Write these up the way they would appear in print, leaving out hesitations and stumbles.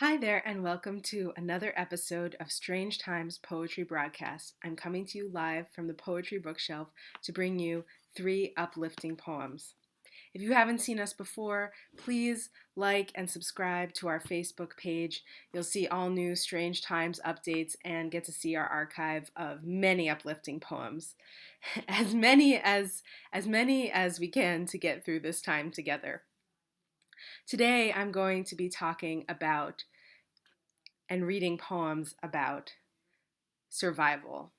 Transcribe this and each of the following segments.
Hi there, and welcome to another episode of Strange Times Poetry Broadcast. I'm coming to you live from the Poetry Bookshelf to bring you 3 uplifting poems. If you haven't seen us before, please like and subscribe to our Facebook page. You'll see all new Strange Times updates and get to see our archive of many uplifting poems. As many as we can to get through this time together. Today I'm going to be talking about and reading poems about survival.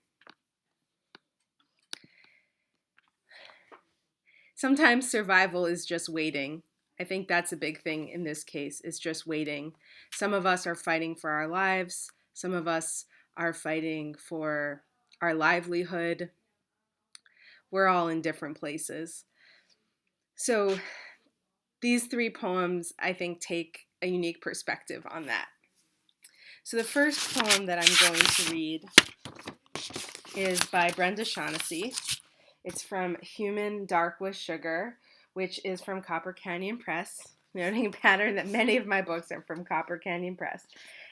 Sometimes survival is just waiting. I think that's a big thing in this case, is just waiting. Some of us are fighting for our lives. Some of us are fighting for our livelihood. We're all in different places. So these 3 poems, I think, take a unique perspective on that. So the first poem that I'm going to read is by Brenda Shaughnessy. It's from Human Dark with Sugar, which is from Copper Canyon Press. Noting a pattern that many of my books are from Copper Canyon Press.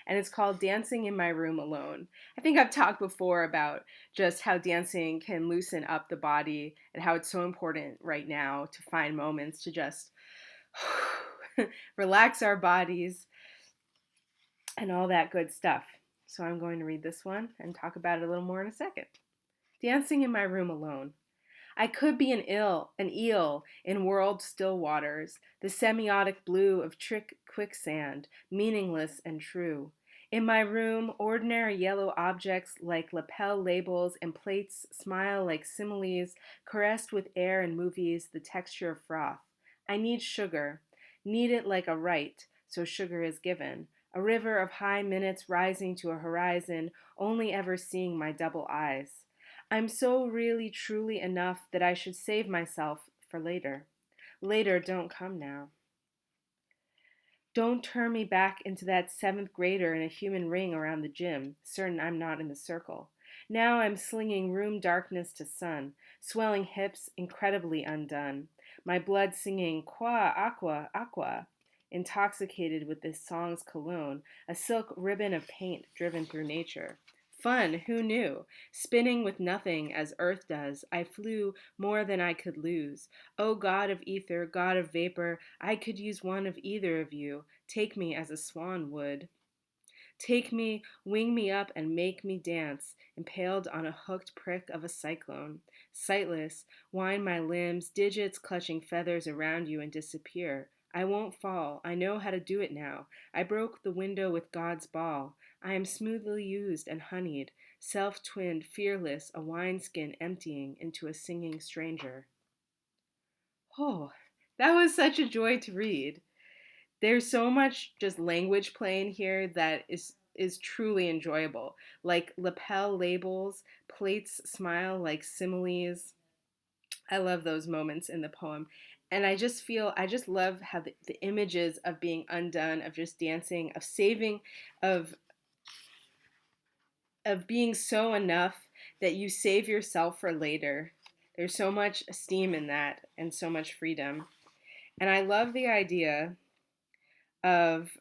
And it's called Dancing in My Room Alone. I think I've talked before about just how dancing can loosen up the body and how it's so important right now to find moments to just relax our bodies and all that good stuff. So I'm going to read this one and talk about it a little more in a second. Dancing in my room alone. I could be an eel in world still waters, the semiotic blue of trick quicksand, meaningless and true. In my room, ordinary yellow objects like lapel labels and plates smile like similes, caressed with air and movies, the texture of froth. I need sugar, need it like a right, so sugar is given. A river of high minutes rising to a horizon, only ever seeing my double eyes. I'm so really truly enough that I should save myself for later. Later don't come now. Don't turn me back into that 7th grader in a human ring around the gym, certain I'm not in the circle. Now I'm slinging room darkness to sun, swelling hips incredibly undone. My blood singing qua aqua aqua, intoxicated with this song's cologne, a silk ribbon of paint driven through nature. Fun, who knew? Spinning with nothing as earth does, I flew more than I could lose. O God of ether, God of vapor, I could use one of either of you. Take me as a swan would. Take me, wing me up, and make me dance, impaled on a hooked prick of a cyclone. Sightless, wind my limbs, digits clutching feathers around you and disappear. I won't fall. I know how to do it now. I broke the window with God's ball. I am smoothly used and honeyed, self-twinned, fearless, a wineskin emptying into a singing stranger. Oh, that was such a joy to read. There's so much just language playing here that is truly enjoyable. Like lapel labels, plates smile like similes. I love those moments in the poem. And I just love how the images of being undone, of just dancing, of saving, of of being so enough that you save yourself for later. There's so much esteem in that and so much freedom. And I love the idea of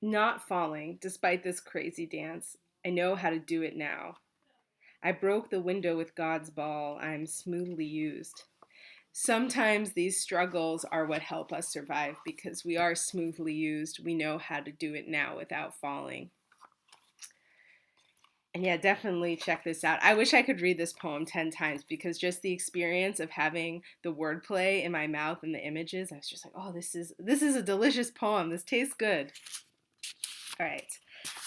not falling despite this crazy dance. I know how to do it now. I broke the window with God's ball. I'm smoothly used. Sometimes these struggles are what help us survive because we are smoothly used. We know how to do it now without falling. And yeah, definitely check this out. I wish I could read this poem 10 times because just the experience of having the wordplay in my mouth and the images, I was just like, oh, this is a delicious poem. This tastes good. All right.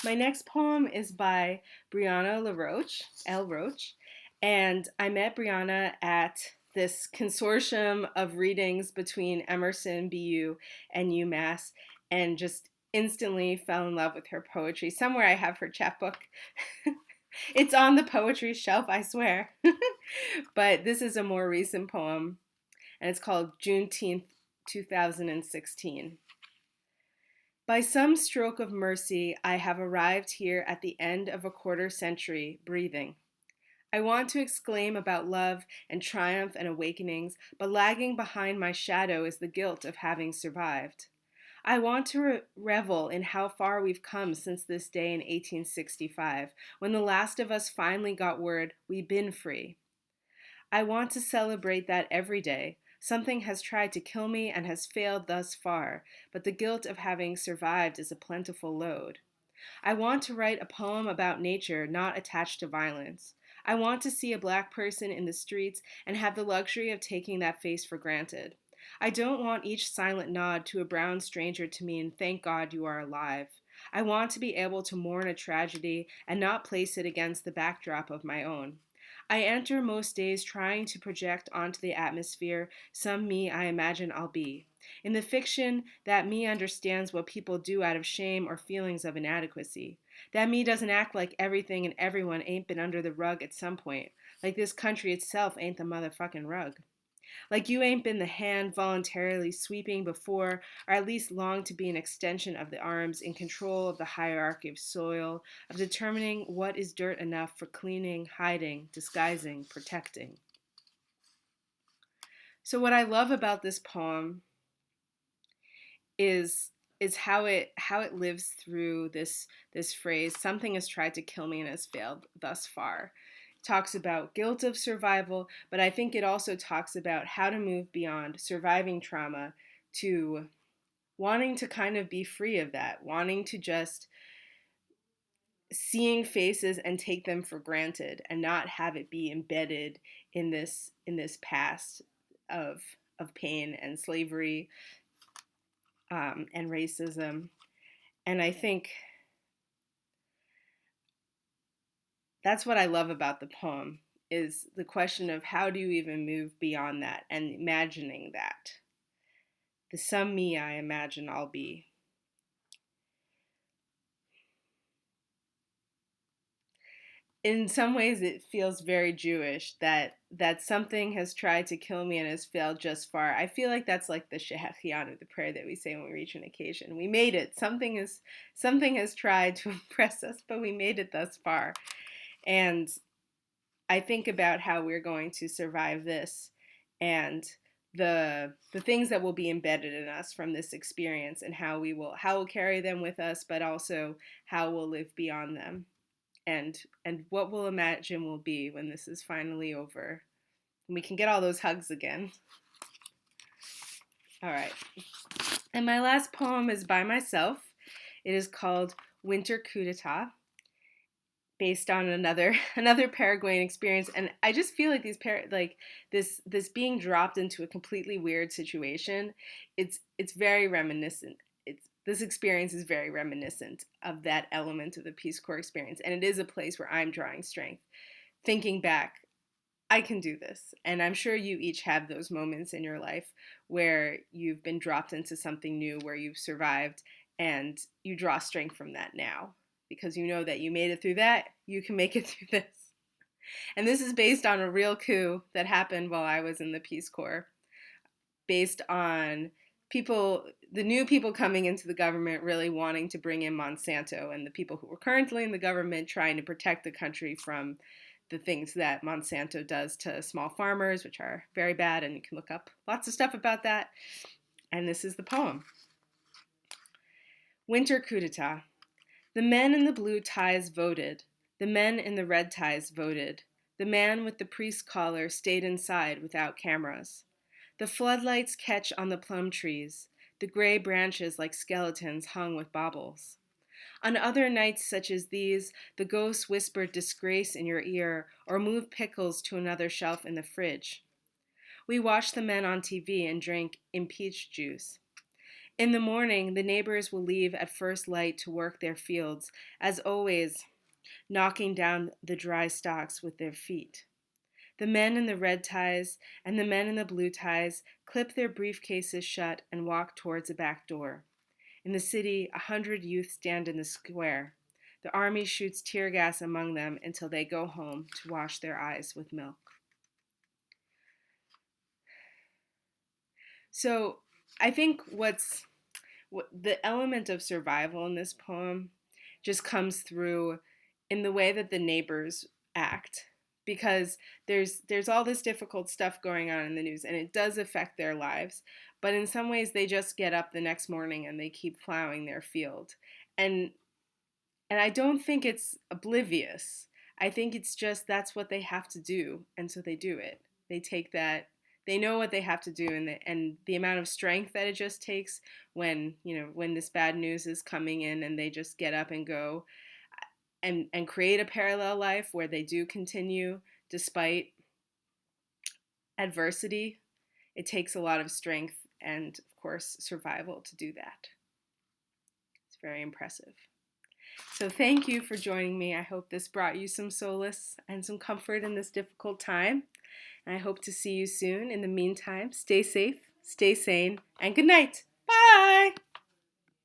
My next poem is by Breauna L. Roach. And I met Breauna at this consortium of readings between Emerson, BU, and UMass, and just instantly fell in love with her poetry. Somewhere I have her chapbook. It's on the poetry shelf, I swear. But this is a more recent poem, and it's called Juneteenth 2016. By some stroke of mercy, I have arrived here at the end of a quarter century, breathing. I want to exclaim about love and triumph and awakenings, but lagging behind my shadow is the guilt of having survived. I want to revel in how far we've come since this day in 1865, when the last of us finally got word we've been free. I want to celebrate that every day. Something has tried to kill me and has failed thus far, but the guilt of having survived is a plentiful load. I want to write a poem about nature not attached to violence. I want to see a black person in the streets and have the luxury of taking that face for granted. I don't want each silent nod to a brown stranger to mean, thank God you are alive. I want to be able to mourn a tragedy and not place it against the backdrop of my own. I enter most days trying to project onto the atmosphere some me I imagine I'll be. In the fiction, that me understands what people do out of shame or feelings of inadequacy. That me doesn't act like everything and everyone ain't been under the rug at some point. Like this country itself ain't the motherfucking rug. Like you ain't been the hand voluntarily sweeping before, or at least long to be an extension of the arms in control of the hierarchy of soil, of determining what is dirt enough for cleaning, hiding, disguising, protecting. So what I love about this poem is how it lives through this phrase, something has tried to kill me and has failed thus far. It talks about guilt of survival, but I think it also talks about how to move beyond surviving trauma to wanting to kind of be free of that, wanting to just seeing faces and take them for granted and not have it be embedded in this past of pain and slavery, and racism. And I think that's what I love about the poem, is the question of how do you even move beyond that and imagining that. The some me I imagine I'll be. In some ways it feels very Jewish that something has tried to kill me and has failed just far. I feel like that's like the Shehechianu, the prayer that we say when we reach an occasion. We made it. Something has tried to impress us, but we made it thus far. And I think about how we're going to survive this and the things that will be embedded in us from this experience, and how we'll carry them with us, but also how we'll live beyond them, and what we'll imagine will be when this is finally over and we can get all those hugs again. All right. And my last poem is by myself. It is called Winter Coup d'etat, based on another Paraguayan experience. And I just feel like this being dropped into a completely weird situation, it's very reminiscent. This experience is very reminiscent of that element of the Peace Corps experience, and it is a place where I'm drawing strength, thinking back, I can do this. And I'm sure you each have those moments in your life where you've been dropped into something new, where you've survived, and you draw strength from that now because you know that you made it through that, you can make it through this. And this is based on a real coup that happened while I was in the Peace Corps, based on the new people coming into the government really wanting to bring in Monsanto, and the people who were currently in the government trying to protect the country from the things that Monsanto does to small farmers, which are very bad, and you can look up lots of stuff about that. And this is the poem. Winter coup d'etat. The men in the blue ties voted. The men in the red ties voted. The man with the priest collar stayed inside without cameras. The floodlights catch on the plum trees. The gray branches like skeletons hung with baubles. On other nights such as these, the ghosts whispered disgrace in your ear or moved pickles to another shelf in the fridge. We watched the men on TV and drank impeach juice. In the morning, the neighbors will leave at first light to work their fields, as always, knocking down the dry stalks with their feet. The men in the red ties and the men in the blue ties clip their briefcases shut and walk towards a back door. In the city, 100 youth stand in the square. The army shoots tear gas among them until they go home to wash their eyes with milk. So I think the element of survival in this poem just comes through in the way that the neighbors act. because there's all this difficult stuff going on in the news, and it does affect their lives. But in some ways, they just get up the next morning and they keep plowing their field. And I don't think it's oblivious. I think it's just that's what they have to do, and so they do it. They take that. They know what they have to do, and the amount of strength that it just takes when when this bad news is coming in, and they just get up and go, and create a parallel life where they do continue despite adversity. It takes a lot of strength and, of course, survival to do that. It's very impressive. So thank you for joining me. I hope this brought you some solace and some comfort in this difficult time. And I hope to see you soon. In the meantime, stay safe, stay sane, and good night. Bye!